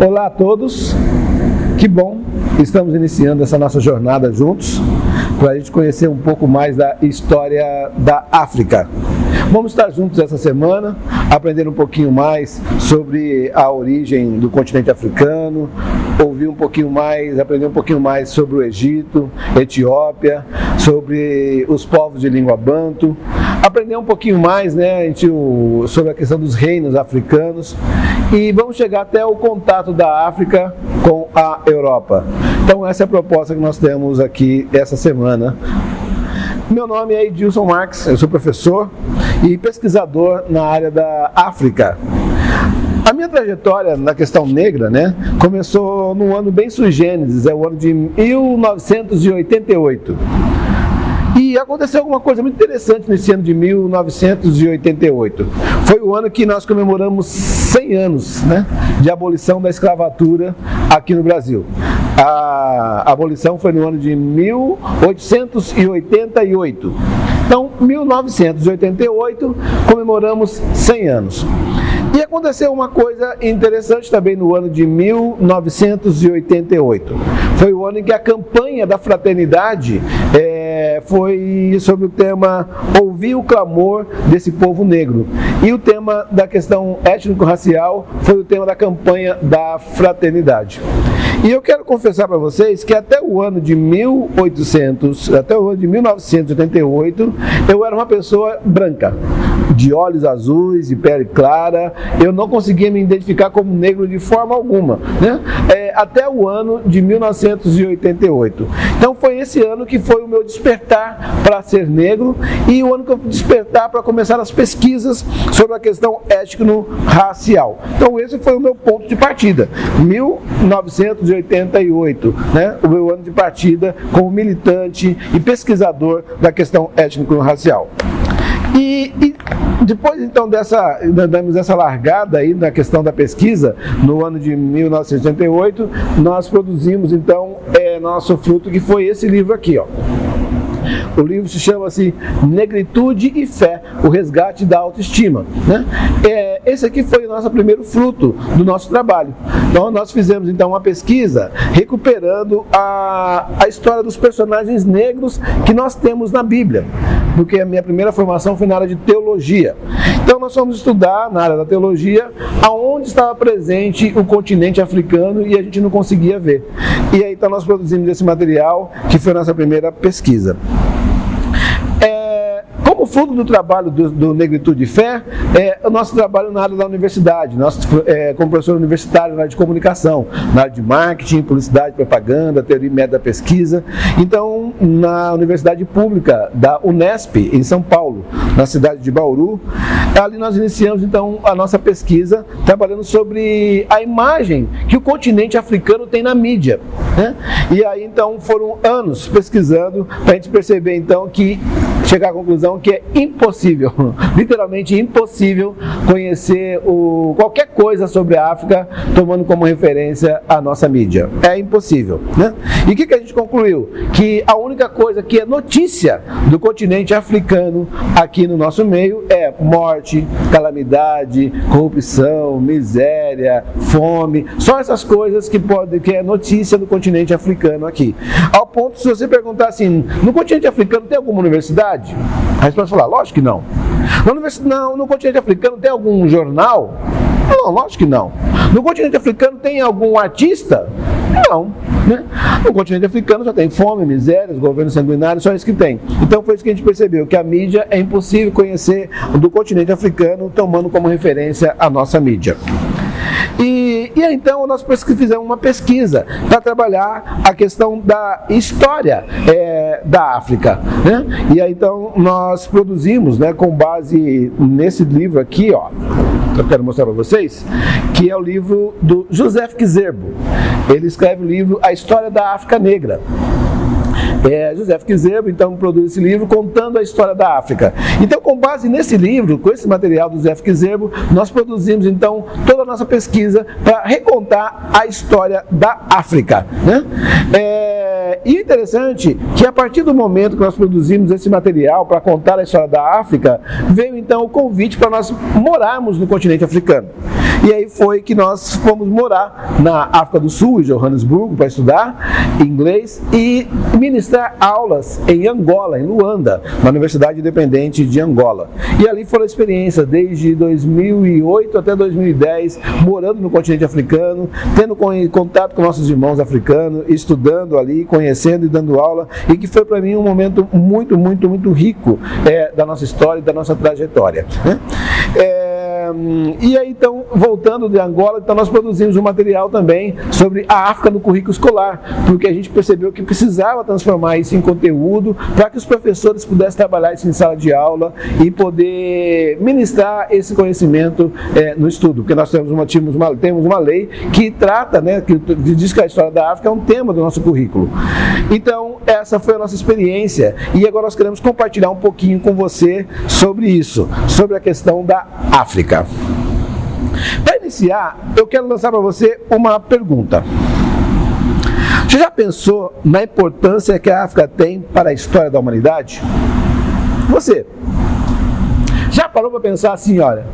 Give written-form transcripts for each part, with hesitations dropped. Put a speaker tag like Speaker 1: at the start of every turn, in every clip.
Speaker 1: Olá a todos, que bom, estamos iniciando essa nossa jornada juntos para a gente conhecer um pouco mais da história da África. Vamos estar juntos essa semana, aprender um pouquinho mais sobre a origem do continente africano, ouvir um pouquinho mais, aprender um pouquinho mais sobre o Egito, Etiópia, sobre os povos de língua banto, aprender um pouquinho mais, sobre a questão dos reinos africanos e vamos chegar até o contato da África com a Europa. Então essa é a proposta que nós temos aqui essa semana. Meu nome é Edilson Marques, eu sou professor e pesquisador na área da África. A minha trajetória na questão negra, começou num ano bem sui generis, é o ano de 1988. E aconteceu alguma coisa muito interessante nesse ano de 1988. Foi o ano que nós comemoramos 100 anos de abolição da escravatura aqui no Brasil. A abolição foi no ano de 1888. Então, 1988, comemoramos 100 anos. E aconteceu uma coisa interessante também no ano de 1988. Foi o ano em que a campanha da fraternidade foi sobre o tema Ouvir o Clamor desse Povo Negro. E o tema da questão étnico-racial foi o tema da campanha da fraternidade. E eu quero confessar para vocês que até o ano de 1988, eu era uma pessoa branca, de olhos azuis, de pele clara, eu não conseguia me identificar como negro de forma alguma, até o ano de 1988. Então foi esse ano que foi o meu despertar para ser negro e o ano que eu despertar para começar as pesquisas sobre a questão étnico-racial. Então esse foi o meu ponto de partida, 1988, o meu ano de partida como militante e pesquisador da questão étnico-racial. E depois então damos essa largada aí na questão da pesquisa, no ano de 1988, nós produzimos então nosso fruto, que foi esse livro aqui, ó. O livro se chama-se Negritude e Fé, o resgate da autoestima. Esse aqui foi o nosso primeiro fruto do nosso trabalho. Então nós fizemos então uma pesquisa recuperando a história dos personagens negros que nós temos na Bíblia, porque a minha primeira formação foi na área de teologia. Então nós fomos estudar na área da teologia aonde estava presente o continente africano e a gente não conseguia ver. E aí então nós produzimos esse material, que foi a nossa primeira pesquisa. Como fruto do trabalho do Negritude e Fé, o nosso trabalho na área da universidade, como professor universitário na área de comunicação, na área de marketing, publicidade, propaganda, teoria e método da pesquisa. Então, na Universidade Pública da Unesp, em São Paulo, na cidade de Bauru, ali nós iniciamos então a nossa pesquisa, trabalhando sobre a imagem que o continente africano tem na mídia. E aí então foram anos pesquisando para a gente perceber então que chegar à conclusão que é impossível, literalmente impossível, conhecer qualquer coisa sobre a África tomando como referência a nossa mídia. É impossível. E o que a gente concluiu? Que a única coisa que é notícia do continente africano aqui no nosso meio é morte, calamidade, corrupção, miséria, fome, só essas coisas que é notícia do continente africano aqui. Ao ponto, se você perguntar assim, no continente africano tem alguma universidade? A resposta é falar, lógico que não. No continente africano tem algum jornal? Não, lógico que não. No continente africano tem algum artista? Não. No continente africano só tem fome, miséria, governos sanguinários, só isso que tem. Então foi isso que a gente percebeu, que a mídia é impossível conhecer do continente africano tomando como referência a nossa mídia. E aí, então nós fizemos uma pesquisa para trabalhar a questão da história da África. E aí então nós produzimos, com base nesse livro aqui, ó, que eu quero mostrar para vocês, que é o livro do Joseph Kizerbo. Ele escreve o livro A História da África Negra. Joseph Kizerbo, então, produz esse livro contando a história da África. Então, com base nesse livro, com esse material do Joseph Kizerbo, nós produzimos, então, toda a nossa pesquisa para recontar a história da África. E interessante que a partir do momento que nós produzimos esse material para contar a história da África, veio então o convite para nós morarmos no continente africano. E aí foi que nós fomos morar na África do Sul, em Johannesburgo, para estudar inglês e ministrar aulas em Angola, em Luanda, na Universidade Independente de Angola. E ali foi a experiência desde 2008 até 2010, morando no continente africano, tendo contato com nossos irmãos africanos, estudando ali, conhecendo e dando aula, e que foi para mim um momento muito, muito, muito rico da nossa história e da nossa trajetória, né? E aí, então, voltando de Angola, então nós produzimos um material também sobre a África no currículo escolar, porque a gente percebeu que precisava transformar isso em conteúdo para que os professores pudessem trabalhar isso em sala de aula e poder ministrar esse conhecimento no estudo, porque nós temos uma lei que trata, né, que diz que a história da África é um tema do nosso currículo. Então, essa foi a nossa experiência e agora nós queremos compartilhar um pouquinho com você sobre isso, sobre a questão da África. Para iniciar, eu quero lançar para você uma pergunta. Você já pensou na importância que a África tem para a história da humanidade? Você já parou para pensar assim, olha,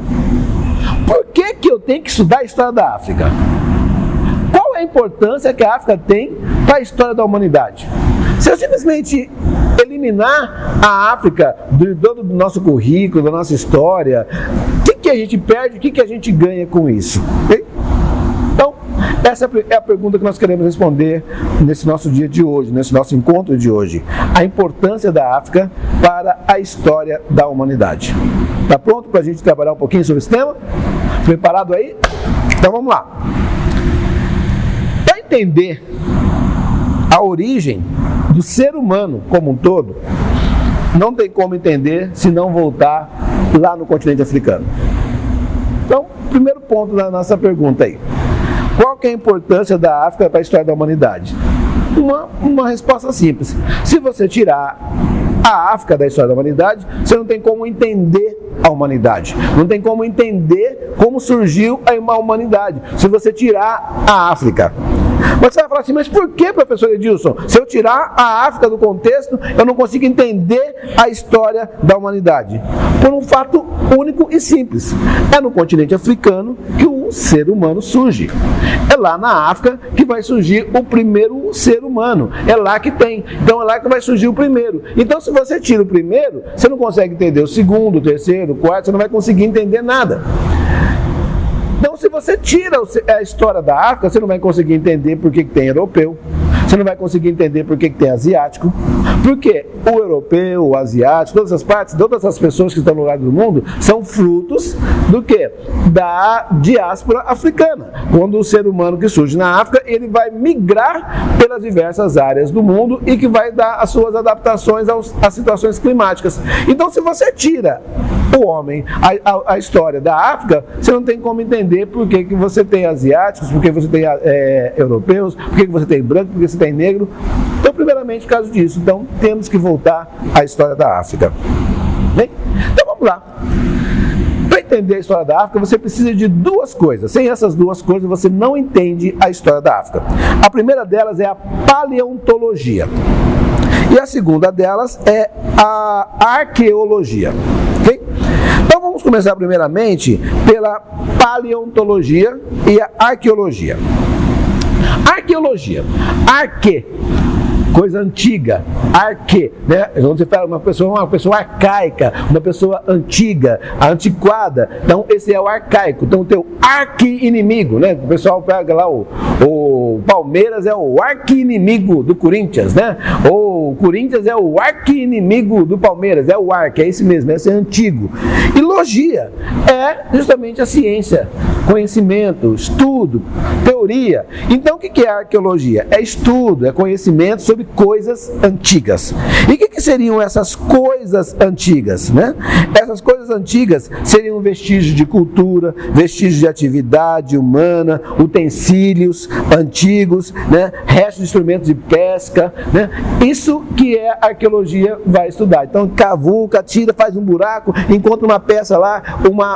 Speaker 1: por que eu tenho que estudar a história da África? Qual é a importância que a África tem para a história da humanidade? Se eu simplesmente eliminar a África do nosso currículo, da nossa história, o que a gente perde, o que a gente ganha com isso? Okay? Então, essa é a pergunta que nós queremos responder nesse nosso dia de hoje, nesse nosso encontro de hoje. A importância da África para a história da humanidade. Está pronto para a gente trabalhar um pouquinho sobre esse tema? Preparado aí? Então vamos lá. Para entender a origem do ser humano como um todo, não tem como entender se não voltar lá no continente africano. Então, primeiro ponto da nossa pergunta aí. Qual que é a importância da África para a história da humanidade? Uma resposta simples. Se você tirar a África da história da humanidade, você não tem como entender a humanidade. Não tem como entender como surgiu a humanidade, se você tirar a África. Mas você vai falar assim, mas por que, professor Edilson? Se eu tirar a África do contexto, eu não consigo entender a história da humanidade. Por um fato único e simples. É no continente africano que o ser humano surge. É lá na África que vai surgir o primeiro ser humano. É lá que tem. Então é lá que vai surgir o primeiro. Então se você tira o primeiro, você não consegue entender o segundo, o terceiro, o quarto, você não vai conseguir entender nada. Então, se você tira a história da África, você não vai conseguir entender por que tem europeu, você não vai conseguir entender por que tem asiático, porque o europeu, o asiático, todas as partes, todas as pessoas que estão no lugar do mundo, são frutos do quê? Da diáspora africana. Quando o ser humano que surge na África, ele vai migrar pelas diversas áreas do mundo e que vai dar as suas adaptações às situações climáticas. Então, se você tira o homem, a história da África, você não tem como entender por que você tem asiáticos, por que você tem europeus, por que você tem branco, por que você tem negro. Então, primeiramente, por causa disso. Então, temos que voltar à história da África. Bem? Então, vamos lá. Para entender a história da África, você precisa de duas coisas. Sem essas duas coisas, você não entende a história da África. A primeira delas é a paleontologia. E a segunda delas é a arqueologia. Okay? Então vamos começar primeiramente pela paleontologia e a arqueologia. Arqueologia. Arque, coisa antiga, arque, né? Quando você fala uma pessoa arcaica, uma pessoa antiga, antiquada. Então esse é o arcaico. Então o teu arqui-inimigo, né? O pessoal pega lá o Palmeiras é o arqui-inimigo do Corinthians, né? Ou o Corinthians é o arqui-inimigo do Palmeiras, é o arque, é esse mesmo, esse é antigo. E logia é justamente a ciência, conhecimento, estudo, teoria. Então o que é arqueologia? É estudo, é conhecimento sobre coisas antigas. E o que seriam essas coisas antigas, né? Essas coisas antigas seriam vestígios de cultura, vestígios de atividade humana, utensílios antigos, né? Restos de instrumentos de pesca, né? Isso que a arqueologia vai estudar. Então cavuca, tira, faz um buraco, encontra uma peça lá,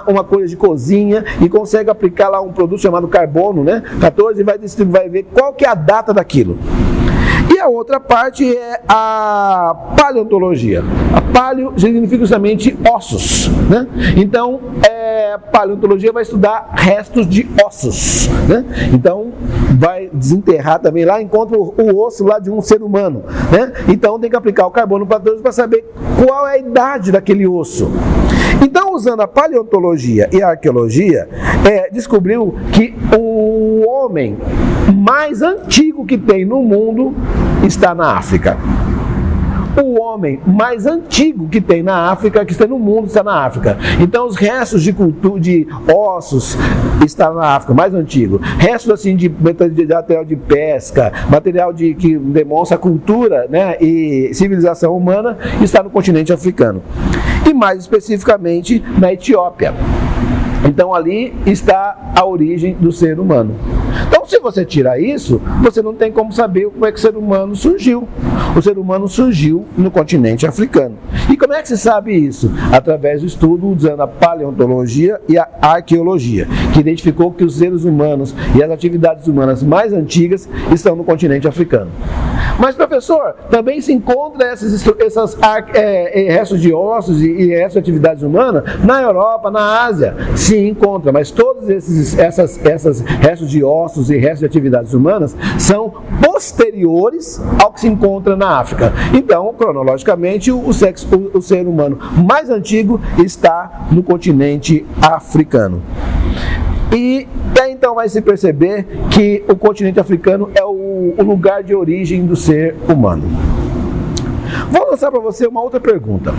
Speaker 1: uma coisa de cozinha e consegue aplicar lá um produto chamado carbono, né? 14 e vai ver qual que é a data daquilo. E a outra parte é a paleontologia. A paleo significa justamente ossos, né? Então, paleontologia vai estudar restos de ossos, né? Então, vai desenterrar também lá, encontra o osso lá de um ser humano, né? Então, tem que aplicar o carbono 14 para saber qual é a idade daquele osso. Então, usando a paleontologia e a arqueologia, descobriu que o homem mais antigo que tem no mundo está na África. O homem mais antigo que tem na África, que está no mundo, está na África. Então, os restos de ossos estão na África, mais antigo. Restos assim de material de pesca, material que demonstra cultura, né, e civilização humana, está no continente africano. E mais especificamente na Etiópia. Então ali está a origem do ser humano. Então, se você tirar isso, você não tem como saber como é que o ser humano surgiu. O ser humano surgiu no continente africano. E como é que se sabe isso? Através do estudo usando a paleontologia e a arqueologia, que identificou que os seres humanos e as atividades humanas mais antigas estão no continente africano. Mas, professor, também se encontra esses restos de ossos e restos de atividades humanas na Europa, na Ásia. Se encontra, mas todos esses restos de ossos e restos de atividades humanas são posteriores ao que se encontra na África. Então, cronologicamente, o ser humano mais antigo está no continente africano. E então vai se perceber que o continente africano é o lugar de origem do ser humano. Vou lançar para você uma outra pergunta.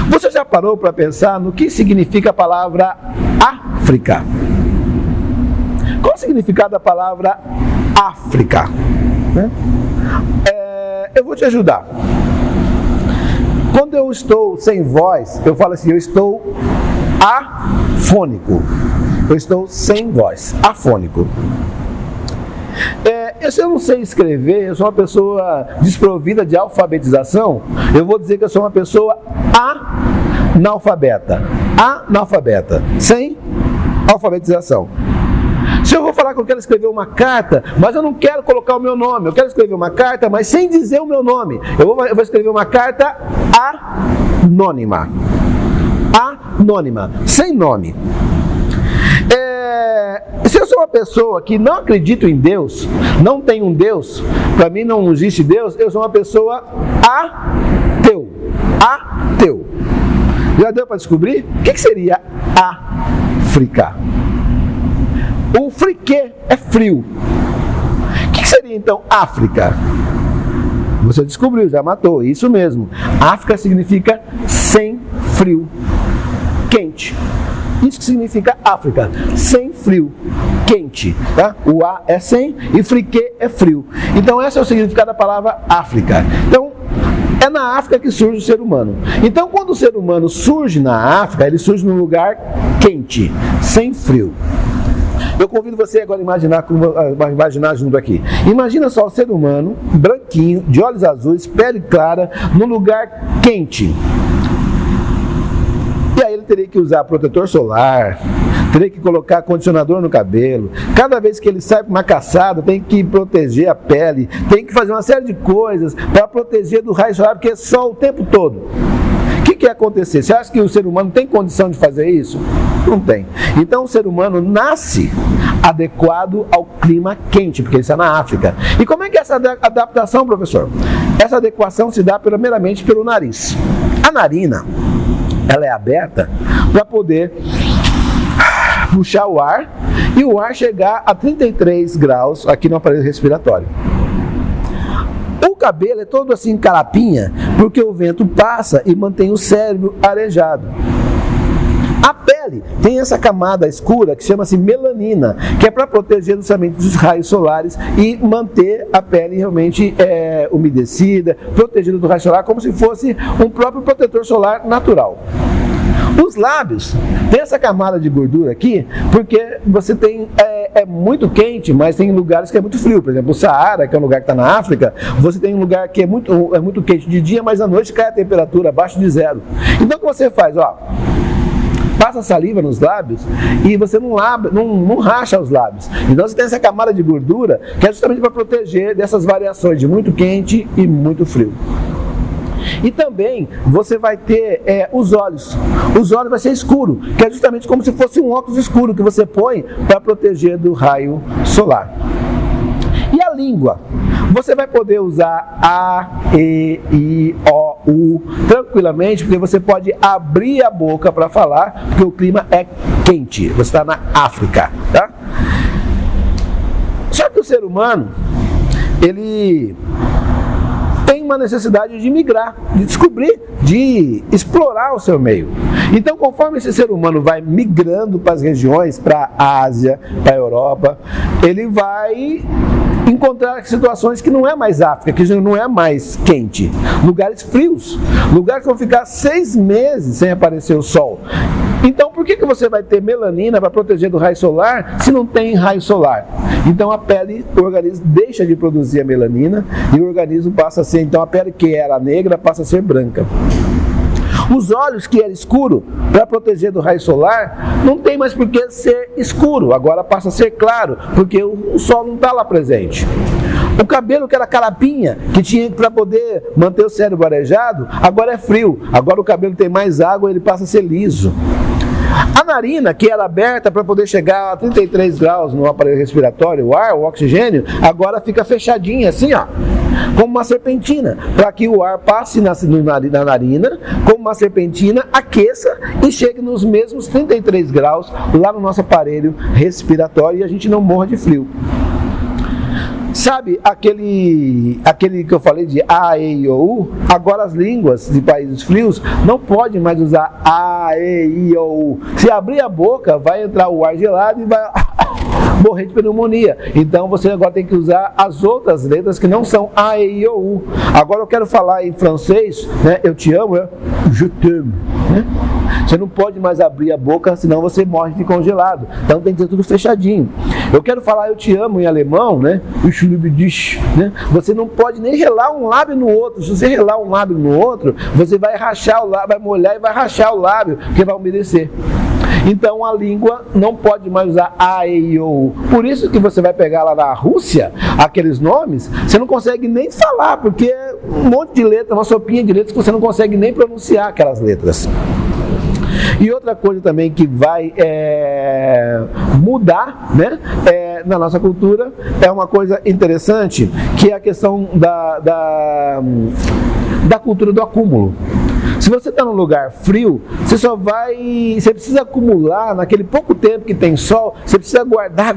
Speaker 1: Você já parou para pensar no que significa a palavra África? Qual o significado da palavra África? Eu vou te ajudar. Quando eu estou sem voz, eu falo assim, eu estou afônico. Eu estou sem voz, afônico. Se eu não sei escrever, eu sou uma pessoa desprovida de alfabetização, eu vou dizer que eu sou uma pessoa analfabeta, sem alfabetização. Se eu vou falar que eu quero escrever uma carta, mas eu não quero colocar o meu nome, eu quero escrever uma carta, mas sem dizer o meu nome, eu vou escrever uma carta anônima, sem nome. Se eu sou uma pessoa que não acredito em Deus, não tem um Deus, para mim não existe Deus, eu sou uma pessoa ateu. Já deu para descobrir? O que seria África? O friquê é frio. O que seria então África? Você descobriu, já matou, isso mesmo. África significa sem frio, quente. Isso que significa África, sem frio, quente, tá? O A é sem e friquê é frio. Então esse é o significado da palavra África. Então é na África que surge o ser humano. Então quando o ser humano surge na África, ele surge num lugar quente, sem frio. Eu convido você agora a imaginar junto aqui. Imagina só o ser humano, branquinho, de olhos azuis, pele clara, num lugar quente. E aí ele teria que usar protetor solar, teria que colocar condicionador no cabelo. Cada vez que ele sai para uma caçada, tem que proteger a pele, tem que fazer uma série de coisas para proteger do raio solar, porque é sol o tempo todo. O que ia acontecer? Você acha que o ser humano tem condição de fazer isso? Não tem. Então o ser humano nasce adequado ao clima quente, porque ele está na África. E como é que é essa adaptação, professor? Essa adequação se dá primeiramente pelo nariz. A narina, ela é aberta para poder puxar o ar e o ar chegar a 33 graus aqui no aparelho respiratório. O cabelo é todo assim carapinha, porque o vento passa e mantém o cérebro arejado. A pele tem essa camada escura que chama-se melanina, que é para proteger justamente dos raios solares e manter a pele realmente umedecida, protegida do raio solar, como se fosse um próprio protetor solar natural. Os lábios tem essa camada de gordura aqui, porque você tem, é muito quente, mas tem lugares que é muito frio. Por exemplo, o Saara, que é um lugar que está na África, você tem um lugar que é muito quente de dia, mas à noite cai a temperatura abaixo de zero. Então o que você faz? passa saliva nos lábios e você não racha os lábios. Então você tem essa camada de gordura que é justamente para proteger dessas variações de muito quente e muito frio. E também você vai ter os olhos. Os olhos vai ser escuro, que é justamente como se fosse um óculos escuro que você põe para proteger do raio solar. E a língua? Você vai poder usar A, E, I, O, U tranquilamente, porque você pode abrir a boca para falar, porque o clima é quente. Você está na África, tá? Só que o ser humano, ele tem uma necessidade de migrar, de descobrir, de explorar o seu meio. Então, conforme esse ser humano vai migrando para as regiões, para a Ásia, para a Europa, ele vai encontrar situações que não é mais África, que não é mais quente, lugares frios, lugares que vão ficar 6 meses sem aparecer o sol. Então, por que você vai ter melanina para proteger do raio solar se não tem raio solar? Então, a pele, o organismo deixa de produzir a melanina e o organismo passa a ser, então a pele que era negra passa a ser branca. Os olhos, que era escuro, para proteger do raio solar, não tem mais por que ser escuro, agora passa a ser claro, porque o sol não está lá presente. O cabelo, que era carapinha, que tinha para poder manter o cérebro arejado, agora é frio, agora o cabelo tem mais água, ele passa a ser liso. A narina, que era aberta para poder chegar a 33 graus no aparelho respiratório, o ar, o oxigênio, agora fica fechadinha assim, ó, como uma serpentina, para que o ar passe na narina, como uma serpentina, aqueça e chegue nos mesmos 33 graus lá no nosso aparelho respiratório e a gente não morra de frio. Sabe aquele que eu falei de A, E, I, O, U? Agora as línguas de países frios não podem mais usar A, E, I, O, U. Se abrir a boca, vai entrar o ar gelado e vai morrer de pneumonia. Então você agora tem que usar as outras letras que não são A, E, I, O, U. Agora eu quero falar em francês, né? Eu te amo, je t'aime, né? Você não pode mais abrir a boca, senão você morre de congelado. Então tem que ter tudo fechadinho. Eu quero falar eu te amo em alemão, né? Né? Você não pode nem relar um lábio no outro. Se você relar um lábio no outro, você vai rachar o lábio, vai molhar e vai rachar o lábio, porque vai umedecer. Então a língua não pode mais usar A, E, I, O, U. Por isso que você vai pegar lá na Rússia, aqueles nomes, você não consegue nem falar, porque é um monte de letra, uma sopinha de letras que você não consegue nem pronunciar aquelas letras. E outra coisa também que vai mudar, né, na nossa cultura é uma coisa interessante, que é a questão da cultura do acúmulo. Se você está num lugar frio, você precisa acumular naquele pouco tempo que tem sol, você precisa guardar,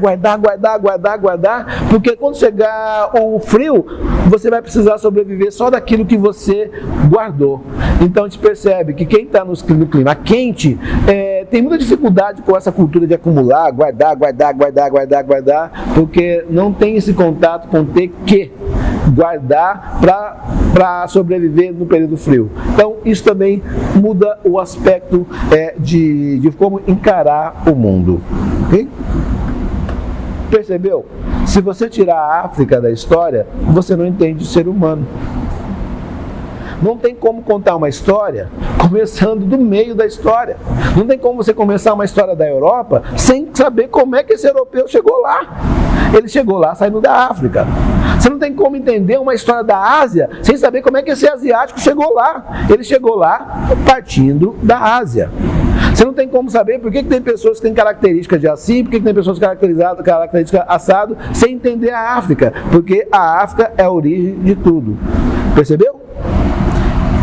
Speaker 1: porque quando chegar o frio, você vai precisar sobreviver só daquilo que você guardou. Então a gente percebe que quem está no clima quente tem muita dificuldade com essa cultura de acumular, guardar, porque não tem esse contato com ter que guardar para sobreviver no período frio. Então isso também muda o aspecto de como encarar o mundo. Okay? Percebeu? Se você tirar a África da história, você não entende o ser humano. Não tem como contar uma história começando do meio da história. Não tem como você começar uma história da Europa sem saber como é que esse europeu chegou lá. Ele chegou lá saindo da África. Você não tem como entender uma história da Ásia sem saber como é que esse asiático chegou lá. Ele chegou lá partindo da Ásia. Você não tem como saber por que tem pessoas que têm características de assim, por que tem pessoas características assado, sem entender a África. Porque a África é a origem de tudo. Percebeu?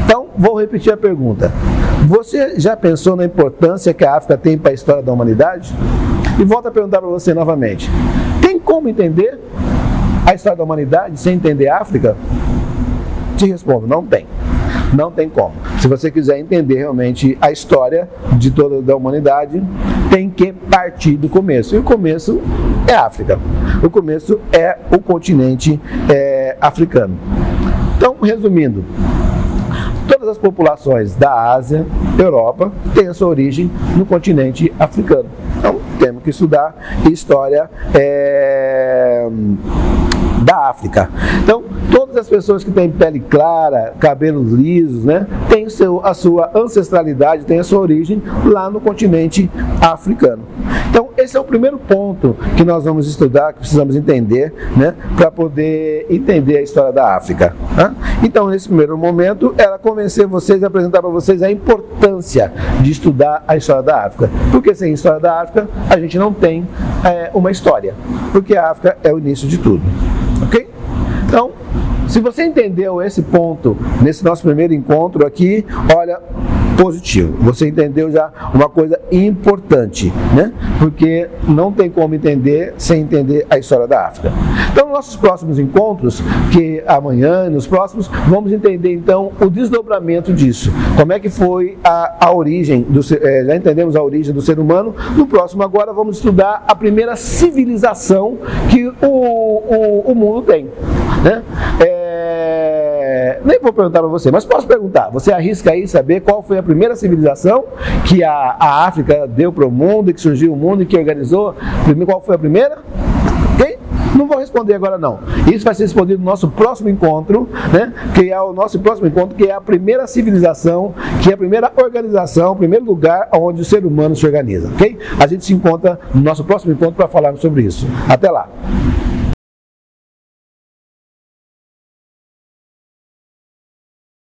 Speaker 1: Então, vou repetir a pergunta. Você já pensou na importância que a África tem para a história da humanidade? E volto a perguntar para você novamente. Tem como entender a história da humanidade sem entender a África? Te respondo, não tem. Não tem como. Se você quiser entender realmente a história de toda a humanidade, tem que partir do começo. E o começo é a África. O começo é o continente africano. Então, resumindo, todas as populações da Ásia, Europa, têm a sua origem no continente africano. Então, temos que estudar história da África. Então, todas todas as pessoas que têm pele clara, cabelos lisos, né, têm a sua ancestralidade, têm a sua origem lá no continente africano. Então, esse é o primeiro ponto que nós vamos estudar, que precisamos entender, né, para poder entender a história da África. Tá? Então, nesse primeiro momento, era convencer vocês, apresentar para vocês a importância de estudar a história da África. Porque sem história da África, a gente não tem uma história. Porque a África é o início de tudo. Ok? Então, se você entendeu esse ponto nesse nosso primeiro encontro aqui, olha, positivo. Você entendeu já uma coisa importante, né? Porque não tem como entender sem entender a história da África. Então, nos nossos próximos encontros, que amanhã e nos próximos, vamos entender então o desdobramento disso. Como é que foi a origem, já entendemos a origem do ser humano. No próximo agora vamos estudar a primeira civilização que o mundo tem, né? Nem vou perguntar para você, mas posso perguntar. Você arrisca aí saber qual foi a primeira civilização que a África deu para o mundo, que surgiu o mundo e que organizou? Qual foi a primeira? Ok? Não vou responder agora não. Isso vai ser respondido no nosso próximo encontro, né? Que é o nosso próximo encontro, que é a primeira civilização, que é a primeira organização, o primeiro lugar onde o ser humano se organiza. Ok? A gente se encontra no nosso próximo encontro para falarmos sobre isso. Até lá!